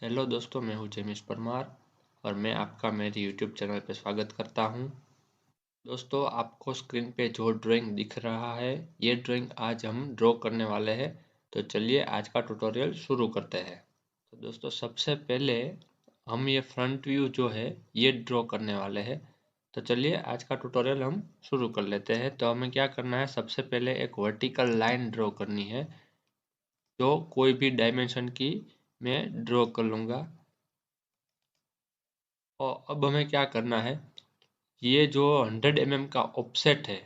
Hello दोस्तों, मैं हूं जेमिश परमार और मैं आपका मेरे यूट्यूब चैनल पर स्वागत करता हूं। दोस्तों, आपको स्क्रीन पे जो ड्राइंग दिख रहा है, ये ड्राइंग आज हम ड्रॉ करने वाले हैं। तो चलिए आज का ट्यूटोरियल शुरू करते हैं। तो दोस्तों, सबसे पहले हम ये फ्रंट व्यू जो है ये ड्रॉ करने वाले हैं। तो चलिए आज का ट्यूटोरियल हम शुरू कर लेते हैं। तो हमें क्या करना है, सबसे पहले एक वर्टिकल लाइन ड्रॉ करनी है जो कोई भी डायमेंशन की मैं ड्रॉ कर लूँगा। और अब हमें क्या करना है, ये जो 100 mm का ऑफसेट है,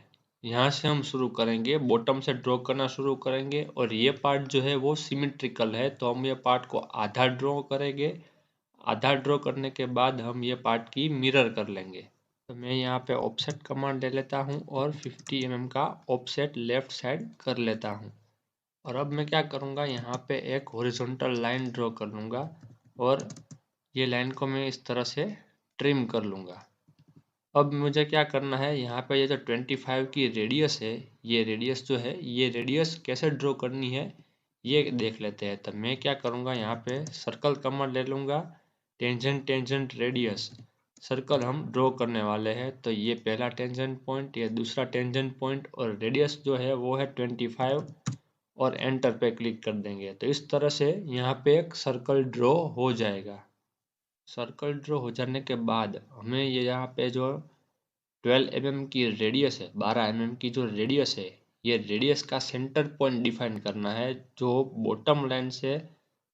यहाँ से हम शुरू करेंगे, बॉटम से ड्रॉ करना शुरू करेंगे। और ये पार्ट जो है वो सिमेट्रिकल है, तो हम ये पार्ट को आधा ड्रॉ करेंगे। आधा ड्रॉ करने के बाद हम ये पार्ट की मिरर कर लेंगे। तो मैं यहाँ पे ऑफसेट कमांड ले लेता हूँ और 50 mm का ऑफसेट लेफ्ट साइड कर लेता हूँ। और अब मैं क्या करूँगा, यहाँ पे एक हॉरिजॉन्टल लाइन ड्रॉ कर लूँगा और ये लाइन को मैं इस तरह से ट्रिम कर लूँगा। अब मुझे क्या करना है, यहाँ पे ये जो 25 की रेडियस है, ये रेडियस जो है, ये रेडियस कैसे ड्रॉ करनी है ये देख लेते हैं। तो मैं क्या करूँगा, यहाँ पे सर्कल कमांड ले लूँगा। टेंजेंट टेंजेंट रेडियस सर्कल हम ड्रॉ करने वाले हैं। तो ये पहला टेंजेंट पॉइंट, ये दूसरा टेंजेंट पॉइंट और रेडियस जो है वो है 25 और एंटर पे क्लिक कर देंगे। तो इस तरह से यहाँ पे एक सर्कल ड्रॉ हो जाएगा। सर्कल ड्रॉ हो जाने के बाद हमें ये यहाँ पे जो 12 mm की रेडियस है, 12 mm की जो रेडियस है, ये रेडियस का सेंटर पॉइंट डिफाइन करना है, जो बॉटम लाइन से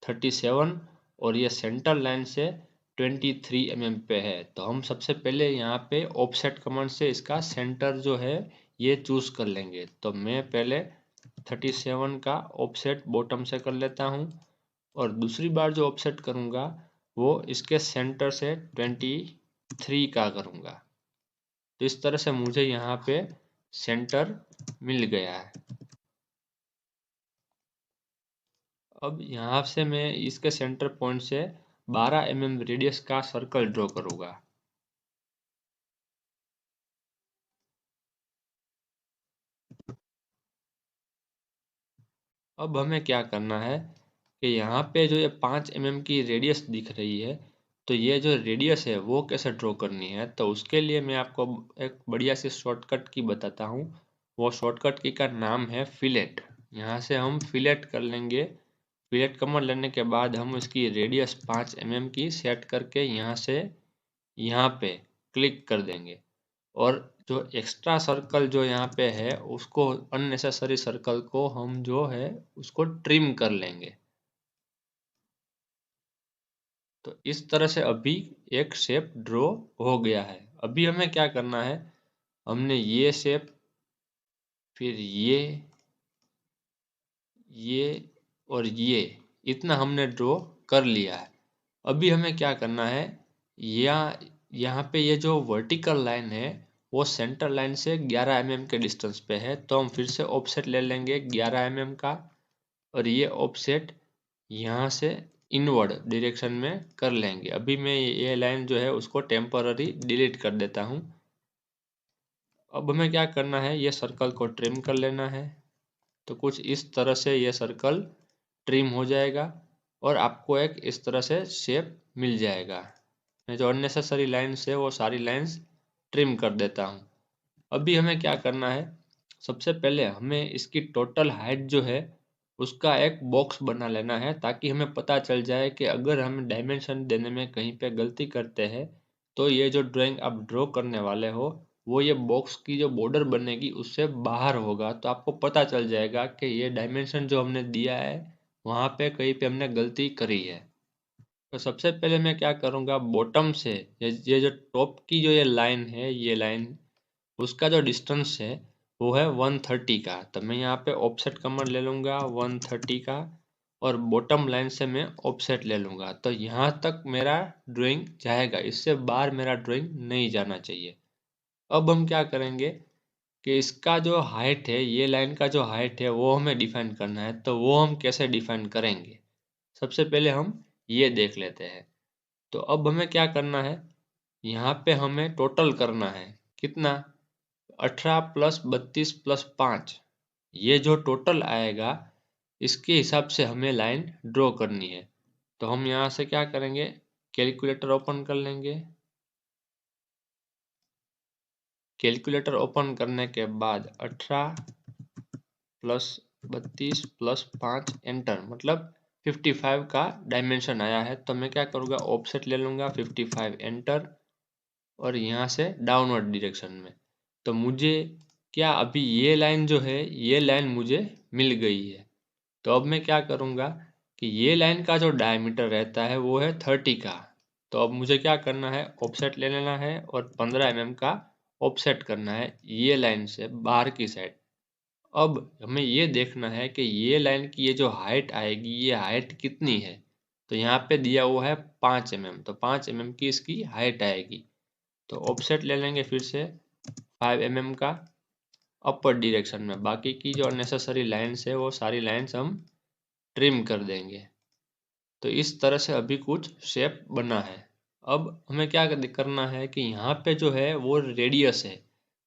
37 और ये सेंटर लाइन से 23 mm पे है। तो हम सबसे पहले यहाँ पे ऑफसेट कमांड से इसका सेंटर जो है ये चूज कर लेंगे। तो मैं पहले 37 का ऑफसेट बॉटम से कर लेता हूँ और दूसरी बार जो ऑफसेट करूँगा वो इसके सेंटर से 23 का करूँगा। तो इस तरह से मुझे यहाँ पे सेंटर मिल गया है। अब यहाँ से मैं इसके सेंटर पॉइंट से 12 mm रेडियस का सर्कल ड्रॉ करूँगा। अब हमें क्या करना है कि यहाँ पे जो ये 5 mm की रेडियस दिख रही है, तो ये जो रेडियस है वो कैसे ड्रॉ करनी है। तो उसके लिए मैं आपको एक बढ़िया सी शॉर्टकट की बताता हूँ। वो शॉर्टकट की का नाम है फिलेट। यहाँ से हम फिलेट कर लेंगे। फिलेट कमांड लेने के बाद हम इसकी रेडियस 5 mm की सेट करके यहाँ से यहाँ पे क्लिक कर देंगे। और जो एक्स्ट्रा सर्कल जो यहाँ पे है, उसको अननेसेसरी सर्कल को हम जो है उसको ट्रिम कर लेंगे। तो इस तरह से अभी एक शेप ड्रॉ हो गया है। अभी हमें क्या करना है, हमने ये शेप, फिर ये और ये इतना हमने ड्रॉ कर लिया है। अभी हमें क्या करना है, या यहाँ पे ये जो वर्टिकल लाइन है वो सेंटर लाइन से 11 mm के डिस्टेंस पे है। तो हम फिर से ऑफसेट ले लेंगे 11 mm का और ये ऑफसेट यहाँ से इनवर्ड डायरेक्शन में कर लेंगे। अभी मैं ये लाइन जो है उसको टेम्पररी डिलीट कर देता हूँ। अब हमें क्या करना है, ये सर्कल को ट्रिम कर लेना है। तो कुछ इस तरह से ये सर्कल ट्रिम हो जाएगा और आपको एक इस तरह से शेप मिल जाएगा। मैं जो अननेसेसरी लाइन्स है वो सारी लाइन्स ट्रिम कर देता हूँ। अभी हमें क्या करना है, सबसे पहले हमें इसकी टोटल हाइट जो है उसका एक बॉक्स बना लेना है, ताकि हमें पता चल जाए कि अगर हम डायमेंशन देने में कहीं पे गलती करते हैं तो ये जो ड्राइंग आप ड्रॉ करने वाले हो वो ये बॉक्स की जो बॉर्डर बनेगी उससे बाहर होगा। तो आपको पता चल जाएगा कि ये डायमेंशन जो हमने दिया है वहाँ पे कहीं पे हमने गलती करी है। तो सबसे पहले मैं क्या करूँगा, बॉटम से ये जो टॉप की जो ये लाइन है, ये लाइन उसका जो डिस्टेंस है वो है 130 का। तो मैं यहाँ पे ऑफसेट कमांड ले लूँगा 130 का और बॉटम लाइन से मैं ऑफसेट ले लूँगा। तो यहाँ तक मेरा ड्राइंग जाएगा, इससे बाहर मेरा ड्राइंग नहीं जाना चाहिए। अब हम क्या करेंगे कि इसका जो हाइट है, ये लाइन का जो हाइट है वो हमें डिफाइन करना है। तो वो हम कैसे डिफाइन करेंगे, सबसे पहले हम ये देख लेते हैं। तो अब हमें क्या करना है, यहाँ पे हमें टोटल करना है कितना, 18 प्लस 32 प्लस 5, ये जो टोटल आएगा इसके हिसाब से हमें लाइन ड्रॉ करनी है। तो हम यहाँ से क्या करेंगे, कैलकुलेटर ओपन कर लेंगे। कैलकुलेटर ओपन करने के बाद 18 प्लस 32 प्लस 5 एंटर, मतलब 55 का डायमेंशन आया है। तो मैं क्या करूँगा, ऑफसेट ले लूँगा 55 एंटर, और यहाँ से डाउनवर्ड डायरेक्शन में। तो मुझे क्या अभी ये लाइन जो है, ये लाइन मुझे मिल गई है। तो अब मैं क्या करूँगा कि ये लाइन का जो डायमीटर रहता है वो है 30 का। तो अब मुझे क्या करना है, ऑफसेट ले लेना है और 15 mm का ऑफसेट करना है ये लाइन से बाहर की साइड। अब हमें ये देखना है कि ये लाइन की ये जो हाइट आएगी, ये हाइट कितनी है। तो यहाँ पे दिया हुआ है 5 mm, तो 5 mm की इसकी हाइट आएगी। तो ऑफसेट ले लेंगे फिर से 5 mm का अपर डायरेक्शन में। बाकी की जो अननेसेसरी लाइन्स है वो सारी लाइन्स हम ट्रिम कर देंगे। तो इस तरह से अभी कुछ शेप बना है। अब हमें क्या करना है कि यहाँ पे जो है वो रेडियस है।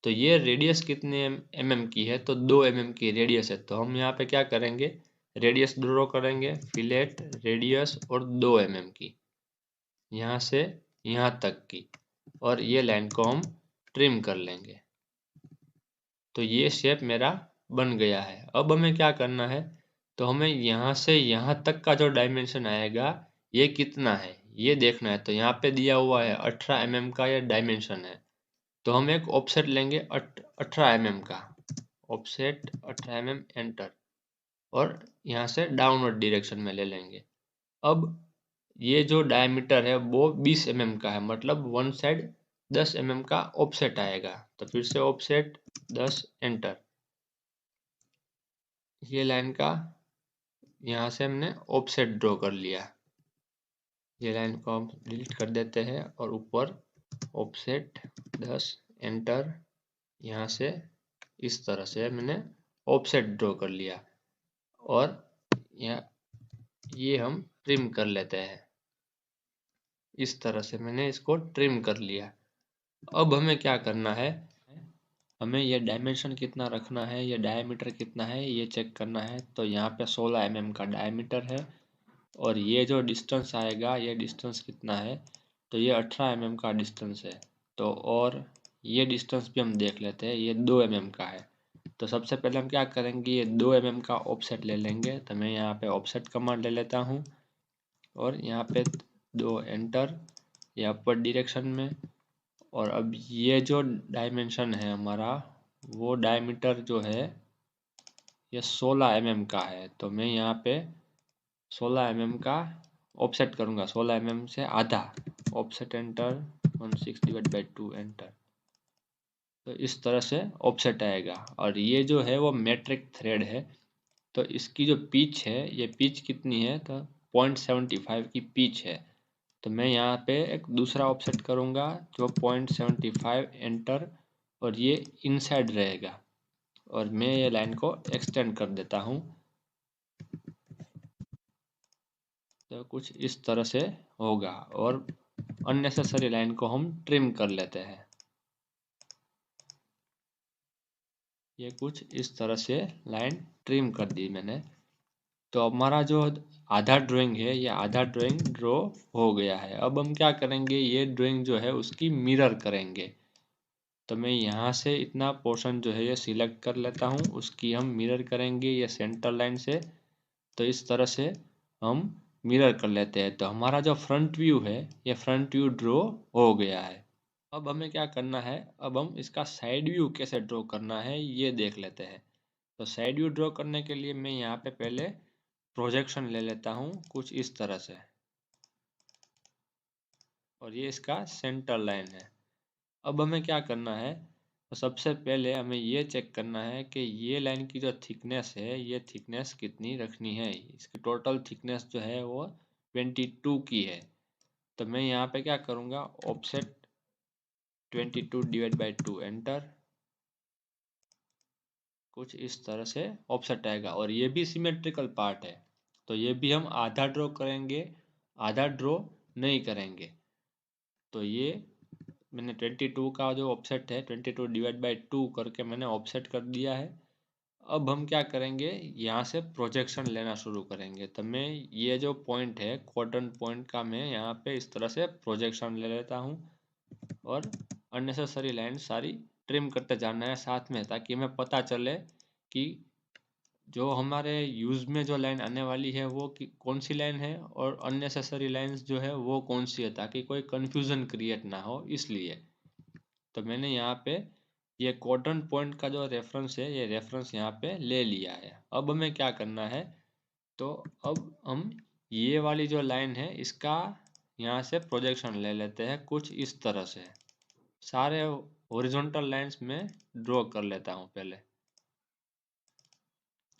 तो ये रेडियस कितने mm की है, तो 2 mm की रेडियस है। तो हम यहाँ पे क्या करेंगे, रेडियस ड्रॉ करेंगे, फिलेट रेडियस और 2 mm की, यहाँ से यहाँ तक की, और ये लाइन को हम ट्रिम कर लेंगे। तो ये शेप मेरा बन गया है। अब हमें क्या करना है, तो हमें यहाँ से यहाँ तक का जो डायमेंशन आएगा ये कितना है ये देखना है। तो यहाँ पे दिया हुआ है 18 mm का ये डायमेंशन है। तो हम एक ऑफसेट लेंगे 18 mm का, ऑफसेट 18 mm एंटर, और यहाँ से डाउनवर्ड डायरेक्शन में ले लेंगे। अब ये जो डायमीटर है वो 20 mm का है, मतलब वन साइड 10 mm का ऑफसेट आएगा। तो फिर से ऑफसेट 10 एंटर, ये लाइन का यहाँ से हमने ऑफसेट ड्रॉ कर लिया। ये लाइन को हम डिलीट कर देते हैं और ऊपर ऑफसेट 10 एंटर, यहाँ से इस तरह से मैंने ऑफसेट ड्रॉ कर लिया। और ये हम ट्रिम कर लेते हैं। इस तरह से मैंने इसको ट्रिम कर लिया। अब हमें क्या करना है, हमें ये डायमेंशन कितना रखना है, ये डायमीटर कितना है ये चेक करना है। तो यहाँ पे 16 mm का डायमीटर है, और ये जो डिस्टेंस आएगा ये डिस्टेंस कितना है, तो ये 18 mm का डिस्टेंस है। तो और ये डिस्टेंस भी हम देख लेते हैं, ये 2 mm का है। तो सबसे पहले हम क्या करेंगे, ये 2 mm का ऑफसेट ले लेंगे। तो मैं यहाँ पे ऑफसेट कमांड ले लेता हूँ, और यहाँ पे 2 एंटर, ये अपर डायरेक्शन में। और अब ये जो डायमेंशन है हमारा, वो डायमीटर जो है ये 16 mm का है। तो मैं यहाँ पे 16 mm का ऑफसेट करूँगा, 16 mm से आधा, ऑफसेट एंटर, 16/2 एंटर। तो इस तरह से ऑफसेट आएगा। और ये जो है वो मेट्रिक थ्रेड है। तो इसकी जो पिच है, ये पिच कितनी है, तो 0.75 की पिच है। तो मैं यहाँ पे एक दूसरा ऑफसेट करूँगा जो 0.75 एंटर, और ये इनसाइड रहेगा। और मैं ये लाइन को एक्सटेंड कर देता हूँ। तो कुछ इस तरह से होगा, और अननेसेसरी लाइन को हम ट्रिम कर लेते हैं। ये कुछ इस तरह से लाइन ट्रिम कर दी मैंने। तो अब हमारा जो आधा ड्राइंग है, ये आधा ड्राइंग ड्रॉ हो गया है। अब हम क्या करेंगे, ये ड्राइंग जो है उसकी मिरर करेंगे। तो मैं यहाँ से इतना पोर्शन जो है ये सिलेक्ट कर लेता हूँ, उसकी हम मिरर करेंगे ये सेंटर लाइन से। तो इस तरह से हम मिरर कर लेते हैं। तो हमारा जो फ्रंट व्यू है, ये फ्रंट व्यू ड्रॉ हो गया है। अब हमें क्या करना है, अब हम इसका साइड व्यू कैसे ड्रॉ करना है ये देख लेते हैं। तो साइड व्यू ड्रॉ करने के लिए मैं यहाँ पे पहले प्रोजेक्शन ले लेता हूँ कुछ इस तरह से, और ये इसका सेंटर लाइन है। अब हमें क्या करना है, तो सबसे पहले हमें ये चेक करना है कि ये लाइन की जो थिकनेस है, ये थिकनेस कितनी रखनी है। इसकी टोटल थिकनेस जो है वो 22 की है। तो मैं यहाँ पे क्या करूँगा, ऑफसेट 22/2 एंटर, कुछ इस तरह से ऑफसेट आएगा। और ये भी सिमेट्रिकल पार्ट है, तो ये भी हम आधा ड्रॉ करेंगे, आधा ड्रॉ नहीं करेंगे। तो ये मैंने 22 का जो ऑफसेट है, 22/2 करके मैंने ऑफसेट कर दिया है। अब हम क्या करेंगे, यहाँ से प्रोजेक्शन लेना शुरू करेंगे। तो मैं ये जो पॉइंट है क्वाड्रेंट पॉइंट का, मैं यहाँ पे इस तरह से प्रोजेक्शन ले लेता हूँ और अननेसेसरी लाइन सारी ट्रिम करते जाना है साथ में, ताकि हमें पता चले कि जो हमारे यूज़ में जो लाइन आने वाली है वो कौन सी लाइन है और अननेसेसरी लाइंस जो है वो कौन सी है, ताकि कोई कन्फ्यूज़न क्रिएट ना हो इसलिए। तो मैंने यहाँ पे ये क्वाड्रेंट पॉइंट का जो रेफरेंस है, ये रेफरेंस यहाँ पे ले लिया है। अब हमें क्या करना है, तो अब हम ये वाली जो लाइन है इसका यहाँ से प्रोजेक्शन ले लेते हैं कुछ इस तरह से। सारे हॉरिजॉन्टल लाइंस में ड्रॉ कर लेता हूँ पहले।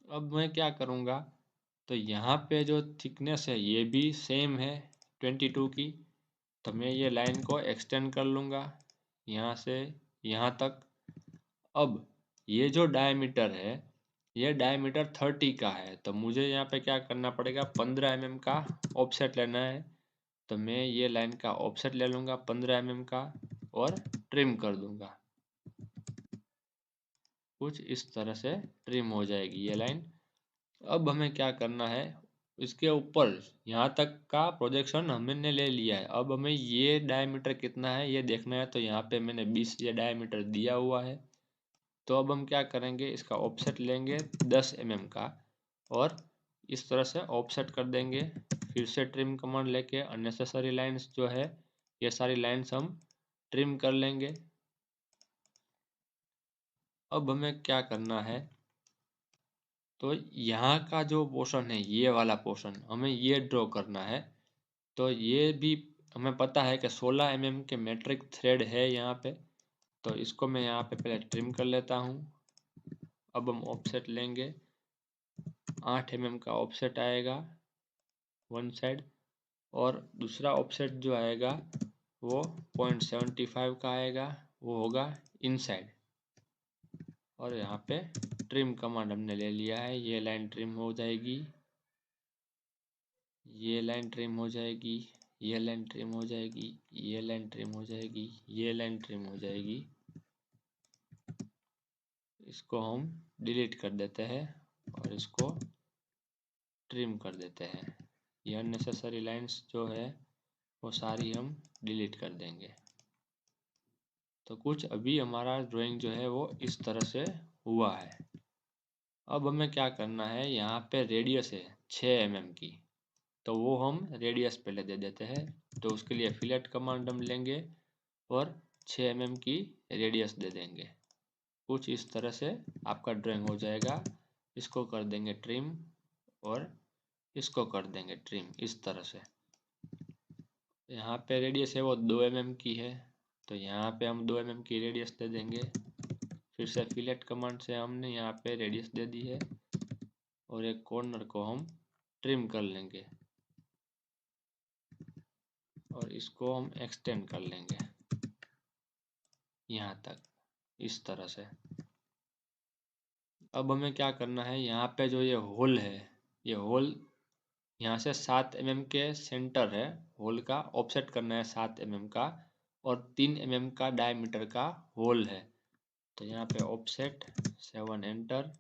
अब मैं क्या करूँगा, तो यहाँ पे जो थिकनेस है ये भी सेम है 22 की। तो मैं ये लाइन को एक्सटेंड कर लूँगा यहाँ से यहाँ तक। अब ये जो डायमीटर है, ये डायमीटर 30 का है, तो मुझे यहाँ पे क्या करना पड़ेगा, 15 mm का ऑफसेट लेना है। तो मैं ये लाइन का ऑफसेट ले लूँगा 15 mm का और ट्रिम कर दूँगा। कुछ इस तरह से ट्रिम हो जाएगी ये लाइन। अब हमें क्या करना है, इसके ऊपर यहाँ तक का प्रोजेक्शन हमने ले लिया है। अब हमें ये डायमीटर कितना है ये देखना है। तो यहाँ पे मैंने 20 ये डायमीटर दिया हुआ है। तो अब हम क्या करेंगे, इसका ऑफसेट लेंगे 10 mm का और इस तरह से ऑफसेट कर देंगे। फिर से ट्रिम कमांड लेके अननेसेसरी लाइंस जो है ये सारी लाइंस हम ट्रिम कर लेंगे। अब हमें क्या करना है, तो यहाँ का जो पोर्शन है ये वाला पोर्शन हमें ये ड्रॉ करना है। तो ये भी हमें पता है कि 16 mm के मेट्रिक थ्रेड है यहाँ पे। तो इसको मैं यहाँ पे पहले ट्रिम कर लेता हूँ। अब हम ऑफसेट लेंगे, 8 mm का ऑफसेट आएगा वन साइड और दूसरा ऑफसेट जो आएगा वो 0.75 का आएगा, वो होगा इनसाइड। और यहाँ पे ट्रिम कमांड हमने ले लिया है। ये लाइन ट्रिम हो जाएगी, ये लाइन ट्रिम हो जाएगी, ये लाइन ट्रिम हो जाएगी, ये लाइन ट्रिम हो जाएगी, ये लाइन ट्रिम हो जाएगी। इसको हम डिलीट कर देते हैं और इसको ट्रिम कर देते हैं। ये अननेसेसरी लाइंस जो है वो सारी हम डिलीट कर देंगे। तो कुछ अभी हमारा ड्राइंग जो है वो इस तरह से हुआ है। अब हमें क्या करना है, यहाँ पे रेडियस है 6 mm की, तो वो हम रेडियस पहले दे देते हैं। तो उसके लिए फिलेट कमांड हम लेंगे और 6 mm की रेडियस दे देंगे। कुछ इस तरह से आपका ड्राइंग हो जाएगा। इसको कर देंगे ट्रिम और इसको कर देंगे ट्रिम इस तरह से। यहाँ पे रेडियस है वो 2 mm की है, तो यहाँ पे हम 2 mm की रेडियस दे देंगे। फिर से फिलेट कमांड से हमने यहाँ पे रेडियस दे दी है और एक कॉर्नर को हम ट्रिम कर लेंगे और इसको हम एक्सटेंड कर लेंगे यहाँ तक इस तरह से। अब हमें क्या करना है, यहाँ पे जो ये होल है, ये होल यहाँ से 7 mm के सेंटर है होल का, ऑफसेट करना है 7 mm का और 3 mm का डायमीटर का होल है। तो यहाँ पे ऑफसेट 7 एंटर,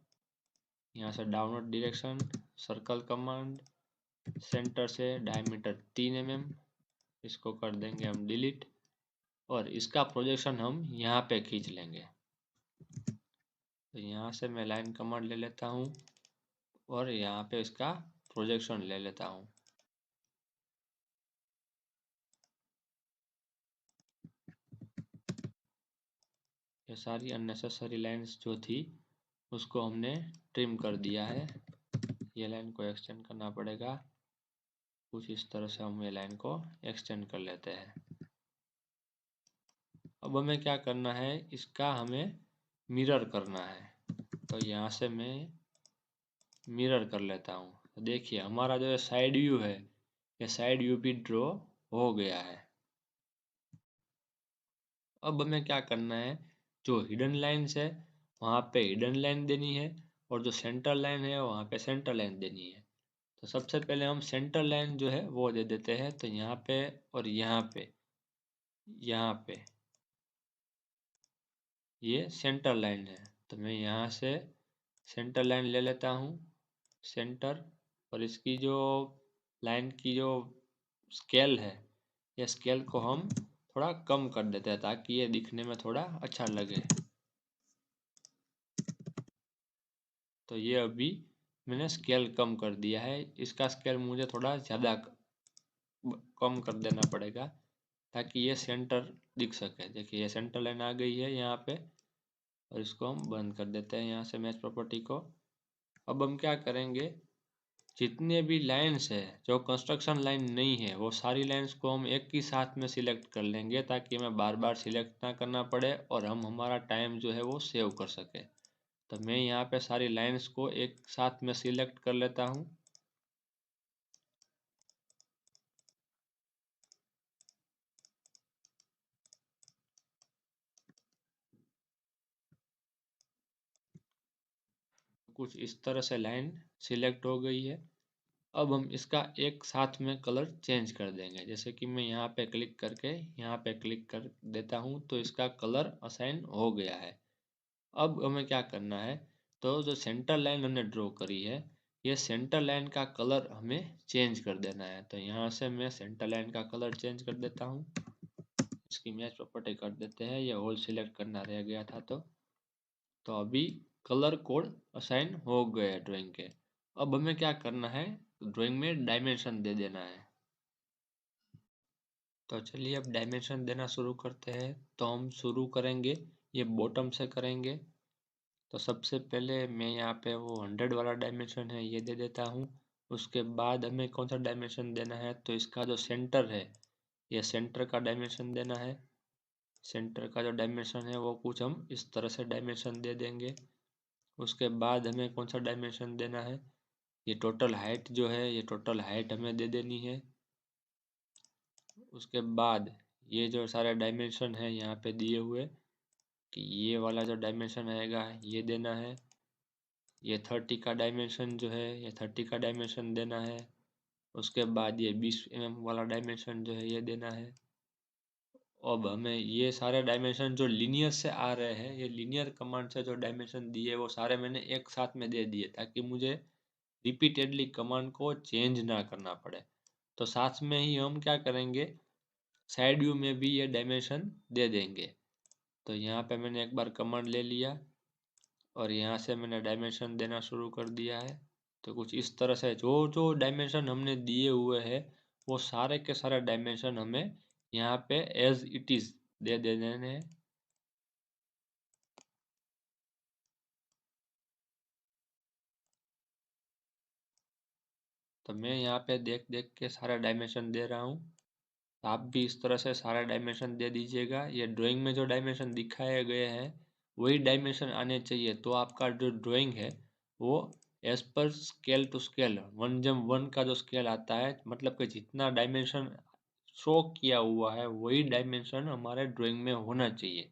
यहाँ से downward direction circle command, centre से डायमीटर 3 mm, इसको कर देंगे हम डिलीट और इसका प्रोजेक्शन हम यहाँ पे खींच लेंगे। तो यहाँ से मैं लाइन कमांड ले लेता हूँ और यहाँ पे इसका प्रोजेक्शन ले लेता हूँ। ये सारी अननेसेसरी लाइंस जो थी उसको हमने ट्रिम कर दिया है। ये लाइन को एक्सटेंड करना पड़ेगा। कुछ इस तरह से हम ये लाइन को एक्सटेंड कर लेते हैं। अब हमें क्या करना है, इसका हमें मिरर करना है। तो यहाँ से मैं मिरर कर लेता हूँ। तो देखिए हमारा जो साइड व्यू है, ये साइड व्यू भी ड्रॉ हो गया है। अब हमें क्या करना है, जो हिडन लाइन्स है वहाँ पे हिडन लाइन देनी है और जो सेंटर लाइन है वहाँ पे सेंटर लाइन देनी है। तो सबसे पहले हम सेंटर लाइन जो है वो दे देते हैं। तो यहाँ पे और यहाँ पे ये सेंटर लाइन है। तो मैं यहाँ से सेंटर लाइन ले लेता हूँ, सेंटर, और इसकी जो लाइन की जो स्केल है, ये स्केल को हम थोड़ा कम कर देते हैं ताकि ये दिखने में थोड़ा अच्छा लगे। तो ये अभी मैंने स्केल कम कर दिया है, इसका स्केल मुझे थोड़ा ज़्यादा कम कर देना पड़ेगा ताकि ये सेंटर दिख सके। देखिए ये सेंटर लाइन आ गई है यहाँ पे, और इसको हम बंद कर देते हैं यहाँ से मैच प्रॉपर्टी को। अब हम क्या करेंगे, जितने भी लाइंस है जो कंस्ट्रक्शन लाइन नहीं है वो सारी लाइंस को हम एक ही साथ में सिलेक्ट कर लेंगे ताकि हमें बार बार सिलेक्ट ना करना पड़े और हम हमारा टाइम जो है वो सेव कर सके। तो मैं यहाँ पे सारी लाइंस को एक साथ में सिलेक्ट कर लेता हूँ। कुछ इस तरह से लाइन सिलेक्ट हो गई है। अब हम इसका एक साथ में कलर चेंज कर देंगे। जैसे कि मैं यहाँ पे क्लिक करके यहाँ पे क्लिक कर देता हूँ तो इसका कलर असाइन हो गया है। अब हमें क्या करना है, तो जो सेंटर लाइन हमने ड्रॉ करी है, ये सेंटर लाइन का कलर हमें चेंज कर देना है। तो यहाँ से मैं सेंटर लाइन का कलर चेंज कर देता हूँ। इसकी मैच प्रॉपर्टी कर देते हैं, ये होल सिलेक्ट करना रह गया था। तो अभी कलर कोड असाइन हो गए ड्राइंग के। अब हमें क्या करना है, ड्राइंग में डायमेंशन दे देना है। तो चलिए अब डायमेंशन देना शुरू करते हैं। तो हम शुरू करेंगे ये बॉटम से करेंगे। तो सबसे पहले मैं यहाँ पे वो 100 वाला डायमेंशन है ये दे देता हूँ। उसके बाद हमें कौन सा डायमेंशन देना है, तो इसका जो सेंटर है, ये सेंटर का डायमेंशन देना है। सेंटर का जो डायमेंशन है वो कुछ हम इस तरह से डायमेंशन दे देंगे। उसके बाद हमें कौन सा डायमेंशन देना है, ये टोटल हाइट जो है, ये टोटल हाइट हमें दे देनी है। उसके बाद ये जो सारे डायमेंशन है यहाँ पे दिए हुए, कि ये वाला जो डायमेंशन आएगा ये देना है। ये 30 का डायमेंशन जो है, ये 30 का डायमेंशन देना है। उसके बाद ये 20 mm वाला डायमेंशन जो है ये देना है। अब हमें ये सारे डायमेंशन जो लीनियर से आ रहे हैं, ये लीनियर कमांड से जो डायमेंशन दिए वो सारे मैंने एक साथ में दे दिए ताकि मुझे रिपीटेडली कमांड को चेंज ना करना पड़े। तो साथ में ही हम क्या करेंगे, साइड व्यू में भी ये डायमेंशन दे देंगे। तो यहाँ पे मैंने एक बार कमांड ले लिया और यहाँ से मैंने डायमेंशन देना शुरू कर दिया है। तो कुछ इस तरह से जो जो डायमेंशन हमने दिए हुए हैं वो सारे के सारे डायमेंशन हमें यहाँ पे एज इट इज दे देने हैं। तो मैं यहाँ पे देख देख के सारा डायमेंशन दे रहा हूँ। आप भी इस तरह से सारा डायमेंशन दे दीजिएगा। ये ड्राइंग में जो डायमेंशन दिखाए गए हैं वही डायमेंशन आने चाहिए, तो आपका जो ड्राइंग है वो as per scale to scale 1:1 का जो स्केल आता है, मतलब कि जितना डायमेंशन शो किया हुआ है वही डायमेंशन हमारे ड्राइंग में होना चाहिए।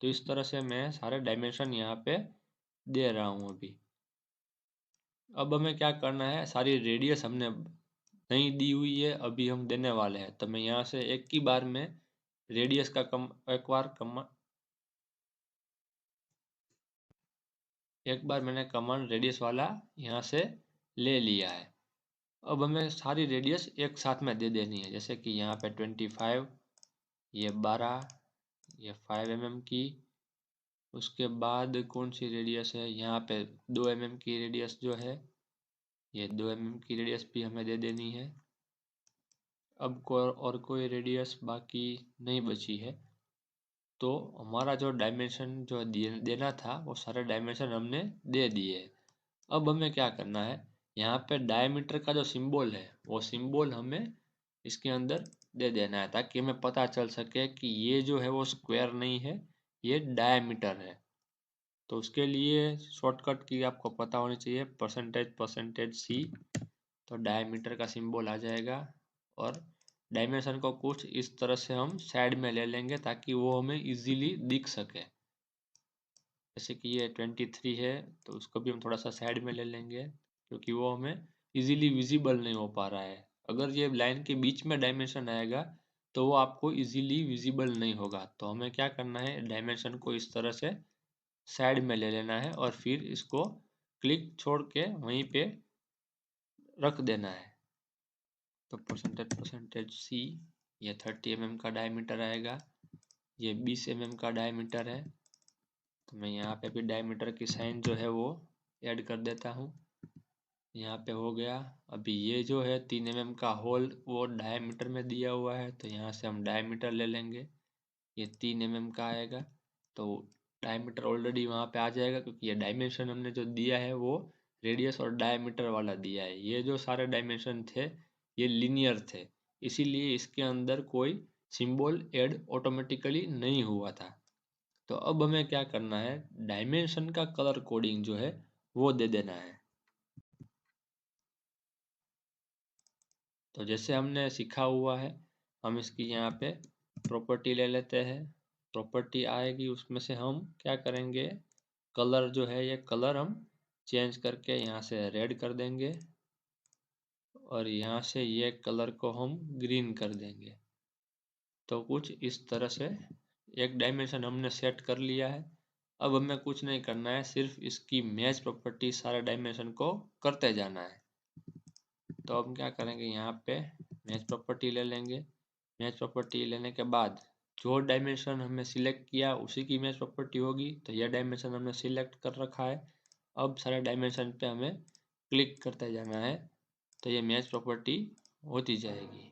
तो इस तरह से मैं सारे डायमेंशन यहाँ पे दे रहा हूँ अभी। अब हमें क्या करना है, सारी रेडियस हमने नहीं दी हुई है, अभी हम देने वाले हैं। तो मैं यहाँ से एक ही बार में रेडियस का एक बार मैंने कमांड रेडियस वाला यहाँ से ले लिया है। अब हमें सारी रेडियस एक साथ में दे देनी है। जैसे कि यहाँ पे 25, ये 12, ये 5 mm की। उसके बाद कौन सी रेडियस है, यहाँ पे 2 mm की रेडियस जो है, ये 2 mm की रेडियस भी हमें दे देनी है। अब और कोई रेडियस बाकी नहीं बची है। तो हमारा जो डायमेंशन जो देना था वो सारे डायमेंशन हमने दे दिए। अब हमें क्या करना है, यहाँ पे डायमीटर का जो सिंबल है वो सिंबल हमें इसके अंदर दे देना है ताकि हमें पता चल सके कि ये जो है वो स्क्वायर नहीं है, ये डायमीटर है। तो उसके लिए शॉर्टकट की आपको पता होनी चाहिए, %C। तो डायमीटर का सिंबल आ जाएगा और डायमेंशन को कुछ इस तरह से हम साइड में ले लेंगे ताकि वो हमें इजीली दिख सके। जैसे कि ये 23 है तो उसको भी हम थोड़ा सा साइड में ले लेंगे क्योंकि वो हमें इजीली विजिबल नहीं हो पा रहा है। अगर ये लाइन के बीच में डायमेंशन आएगा तो वो आपको इजीली विजिबल नहीं होगा। तो हमें क्या करना है, डायमेंशन को इस तरह से साइड में ले लेना है और फिर इसको क्लिक छोड़ के वहीं पे रख देना है। तो परसेंटेज सी, ये 30 mm का डायमीटर आएगा, ये 20 mm का डायमीटर है। तो मैं यहाँ पे भी डायमीटर की साइन जो है वो ऐड कर देता हूँ। यहाँ पे हो गया। अभी ये जो है 3 mm का होल वो डायमीटर में दिया हुआ है, तो यहाँ से हम डायमीटर ले लेंगे, ये 3 mm का आएगा। तो डायमीटर ऑलरेडी वहाँ पे आ जाएगा, क्योंकि ये डायमेंशन हमने जो दिया है वो रेडियस और डायमीटर वाला दिया है। ये जो सारे डायमेंशन थे ये लीनियर थे, इसीलिए इसके अंदर कोई सिंबल ऐड ऑटोमेटिकली नहीं हुआ था। तो अब हमें क्या करना है, डायमेंशन का कलर कोडिंग जो है वो दे देना है। तो जैसे हमने सीखा हुआ है, हम इसकी यहाँ पे प्रॉपर्टी ले लेते हैं। प्रॉपर्टी आएगी, उसमें से हम क्या करेंगे, कलर जो है ये कलर हम चेंज करके यहाँ से रेड कर देंगे और यहाँ से ये कलर को हम ग्रीन कर देंगे। तो कुछ इस तरह से एक डायमेंशन हमने सेट कर लिया है। अब हमें कुछ नहीं करना है, सिर्फ इसकी मैच प्रॉपर्टी सारे डायमेंशन को करते जाना है। तो हम क्या करेंगे, यहाँ पे मैच प्रॉपर्टी ले लेंगे। मैच प्रॉपर्टी लेने के बाद जो डायमेंशन हमने सिलेक्ट किया उसी की मैच प्रॉपर्टी होगी। तो यह डायमेंशन हमने सिलेक्ट कर रखा है। अब सारे डायमेंशन पे हमें क्लिक करते जाना है, तो ये मैच प्रॉपर्टी होती जाएगी।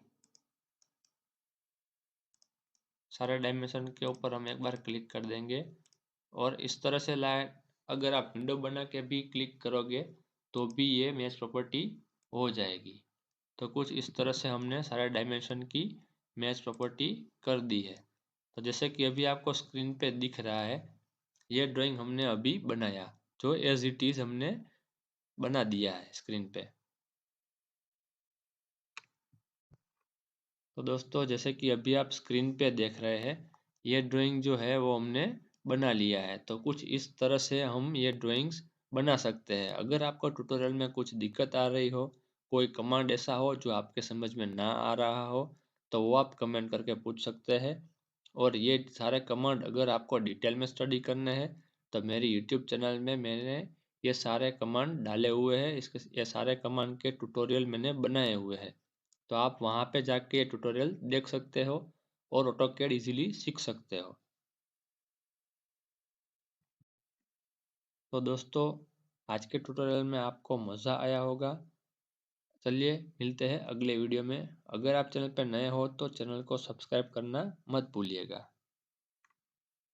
सारे डायमेंशन के ऊपर हम एक बार क्लिक कर देंगे और इस तरह से लाए। अगर आप विंडो बना के भी क्लिक करोगे तो भी ये मैच प्रॉपर्टी हो जाएगी। तो कुछ इस तरह से हमने सारे डायमेंशन की मैच प्रॉपर्टी कर दी है। तो जैसे कि अभी आपको स्क्रीन पे दिख रहा है, ये ड्राइंग हमने अभी बनाया, जो एज इट इज़ हमने बना दिया है स्क्रीन पे। तो दोस्तों जैसे कि अभी आप स्क्रीन पे देख रहे हैं, ये ड्राइंग जो है वो हमने बना लिया है। तो कुछ इस तरह से हम ये ड्राइंग्स बना सकते हैं। अगर आपको ट्यूटोरियल में कुछ दिक्कत आ रही हो, कोई कमांड ऐसा हो जो आपके समझ में ना आ रहा हो, तो वो आप कमेंट करके पूछ सकते हैं। और ये सारे कमांड अगर आपको डिटेल में स्टडी करने हैं तो मेरी यूट्यूब चैनल में मैंने ये सारे कमांड डाले हुए हैं। इसके ये सारे कमांड के ट्यूटोरियल मैंने बनाए हुए हैं। तो आप वहाँ पे जाके ट्यूटोरियल देख सकते हो और ऑटोकैड इजीली सीख सकते हो। तो दोस्तों आज के ट्यूटोरियल में आपको मज़ा आया होगा। चलिए मिलते हैं अगले वीडियो में। अगर आप चैनल पर नए हो तो चैनल को सब्सक्राइब करना मत भूलिएगा।